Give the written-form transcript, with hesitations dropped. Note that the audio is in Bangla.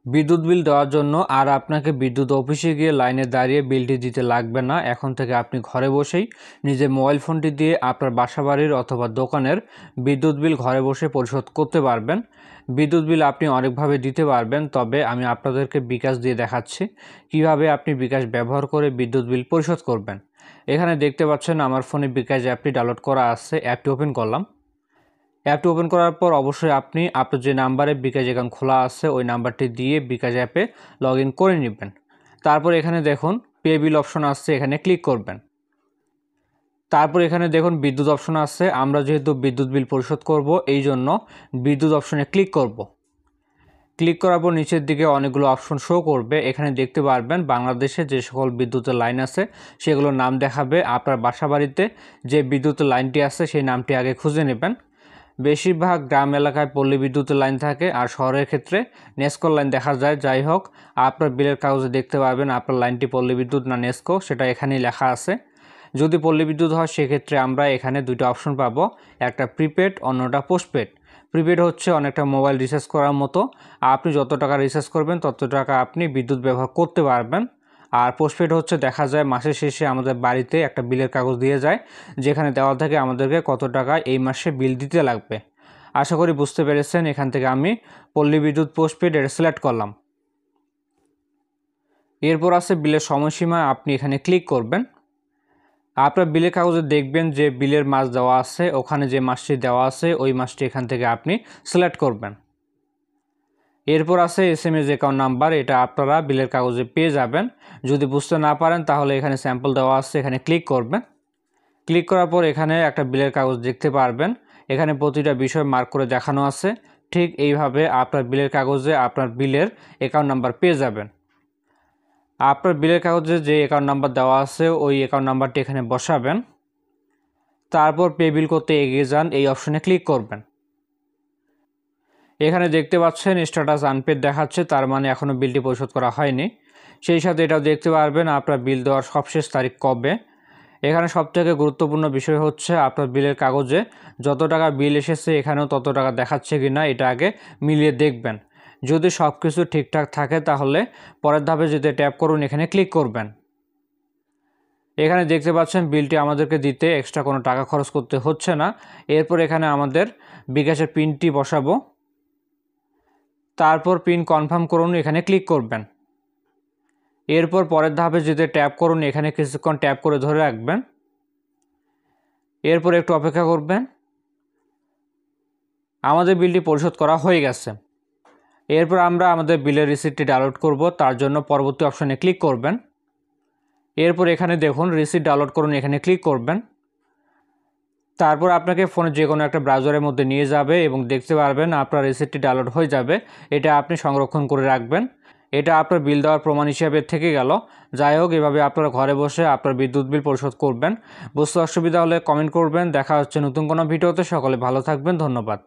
বিদ্যুৎ বিল দেওয়ার জন্য আর আপনাকে বিদ্যুৎ অফিসে গিয়ে লাইনে দাঁড়িয়ে বিলটি দিতে লাগবে না। এখন থেকে আপনি ঘরে বসেই নিজের মোবাইল ফোনটি দিয়ে আপনার বাসাবাড়ির অথবা দোকানের বিদ্যুৎ বিল ঘরে বসে পরিশোধ করতে পারবেন। বিদ্যুৎ বিল আপনি অনেকভাবে দিতে পারবেন, তবে আমি আপনাদেরকে বিকাশ দিয়ে দেখাচ্ছি কিভাবে আপনি বিকাশ ব্যবহার করে বিদ্যুৎ বিল পরিশোধ করবেন। এখানে দেখতে পাচ্ছেন আমার ফোনে বিকাশ অ্যাপটি ডাউনলোড করা আছে। অ্যাপটি ওপেন করলাম। অ্যাপটি ওপেন করার পর অবশ্যই আপনি আপনার যে নাম্বারে বিকাশ অ্যাকাউন্ট খোলা আছে ওই নাম্বারটি দিয়ে বিকাশ অ্যাপে লগ ইন করে নেবেন। তারপর এখানে দেখুন পে বিল অপশন আসছে, এখানে ক্লিক করবেন। তারপর এখানে দেখুন বিদ্যুৎ অপশন আছে। আমরা যেহেতু বিদ্যুৎ বিল পরিশোধ করব এই জন্য বিদ্যুৎ অপশনে ক্লিক করব। ক্লিক করার পর নিচের দিকে অনেকগুলো অপশন শো করবে। এখানে দেখতে পারবেন বাংলাদেশে যে সকল বিদ্যুতের লাইন আছে সেগুলোর নাম দেখাবে। আপনার বাসাবাড়িতে যে বিদ্যুতের লাইনটি আছে সেই নামটি আগে খুঁজে নেবেন। বেশিরভাগ গ্রাম এলাকায় পল্লী বিদ্যুতের লাইন থাকে, আর শহরের ক্ষেত্রে নেসকোর লাইন দেখা যায়। যাই হোক, আপনার বিলের কাগজে দেখতে পারবেন আপনার লাইনটি পল্লী বিদ্যুৎ না নেসকো, সেটা এখানেই লেখা আছে। যদি পল্লী বিদ্যুৎ হয় সেক্ষেত্রে আমরা এখানে দুটো অপশন পাবো, একটা প্রিপেড, অন্যটা পোস্টপেড। প্রিপেড হচ্ছে অনেকটা মোবাইল রিচার্জ করার মতো, আপনি যত টাকা রিচার্জ করবেন তত টাকা আপনি বিদ্যুৎ ব্যবহার করতে পারবেন। আর পোস্টপেড হচ্ছে দেখা যায় মাসের শেষে আমাদের বাড়িতে একটা বিলের কাগজ দিয়ে যায়, যেখানে দেওয়া থাকে আমাদেরকে কত টাকা এই মাসে বিল দিতে লাগবে। আশা করি বুঝতে পেরেছেন। এখান থেকে আমি পল্লী বিদ্যুৎ পোস্টপেড এটা সিলেক্ট করলাম। এরপর আছে বিলের সময়সীমা, আপনি এখানে ক্লিক করবেন। আপনার বিলের কাগজে দেখবেন যে বিলের মাস দেওয়া আছে, ওখানে যে মাসটি দেওয়া আছে ওই মাসটি এখান থেকে আপনি সিলেক্ট করবেন। এরপর আছে SMS অ্যাকাউন্ট নাম্বার, এটা আপনারা বিলের কাগজে পেয়ে যাবেন। যদি বুঝতে না পারেন তাহলে এখানে স্যাম্পল দেওয়া আছে, এখানে ক্লিক করবেন। ক্লিক করার পর এখানে একটা বিলের কাগজ দেখতে পারবেন। এখানে প্রতিটা বিষয় মার্ক করে দেখানো আছে। ঠিক এইভাবে আপনার বিলের কাগজে আপনার বিলের অ্যাকাউন্ট নাম্বার পেয়ে যাবেন। আপনার বিলের কাগজে যে অ্যাকাউন্ট নাম্বার দেওয়া আছে ওই অ্যাকাউন্ট নাম্বারটি এখানে বসাবেন। তারপর পে বিল করতে এগিয়ে যান, এই অপশনে ক্লিক করবেন। এখানে দেখতে পাচ্ছেন স্ট্যাটাস আনপেড দেখাচ্ছে, তার মানে এখনও বিলটি পরিশোধ করা হয়নি। সেই সাথে এটাও দেখতে পারবেন আপনার বিল দেওয়ার সবশেষ তারিখ কবে। এখানে সবথেকে গুরুত্বপূর্ণ বিষয় হচ্ছে আপনার বিলের কাগজে যত টাকা বিল এসেছে এখানেও তত টাকা দেখাচ্ছে কি না এটা আগে মিলিয়ে দেখবেন। যদি সব কিছু ঠিকঠাক থাকে তাহলে পরের ধাপে যেতে ট্যাপ করুন, এখানে ক্লিক করবেন। এখানে দেখতে পাচ্ছেন বিলটি আমাদেরকে দিতে এক্সট্রা কোনো টাকা খরচ করতে হচ্ছে না। এরপর এখানে আমাদের বিকাশের পিনটি বসাবো। তারপর পিন কনফার্ম করুন, এখানে ক্লিক করবেন। এরপর পরের ধাপে যেতে ট্যাপ করুন, এখানে কিছুক্ষণ ট্যাপ করে ধরে রাখবেন। এরপর একটু অপেক্ষা করবেন। আমাদের বিলটি পরিশোধ করা হয়ে গেছে। এরপর আমরা আমাদের বিলের রিসিপ্টটি ডাউনলোড করব, তার জন্য পরবর্তী অপশনে ক্লিক করবেন। এরপর এখানে দেখুন রিসিপ্ট ডাউনলোড করুন, এখানে ক্লিক করবেন। তারপর আপনাকে ফোনে যে কোনো একটা ব্রাউজারের মধ্যে নিয়ে যাবে এবং দেখতে পারবেন আপনার রিসিপ্টটি ডাউনলোড হয়ে যাবে। এটা আপনি সংরক্ষণ করে রাখবেন। এটা আপনার বিল দেওয়ার প্রমাণ হিসাবে থেকে গেল। যাই হোক, এভাবে আপনারা ঘরে বসে আপনার বিদ্যুৎ বিল পরিশোধ করবেন। বুঝতে অসুবিধা হলে কমেন্ট করবেন। দেখা হচ্ছে নতুন কোনো ভিডিওতে। সকলে ভালো থাকবেন, ধন্যবাদ।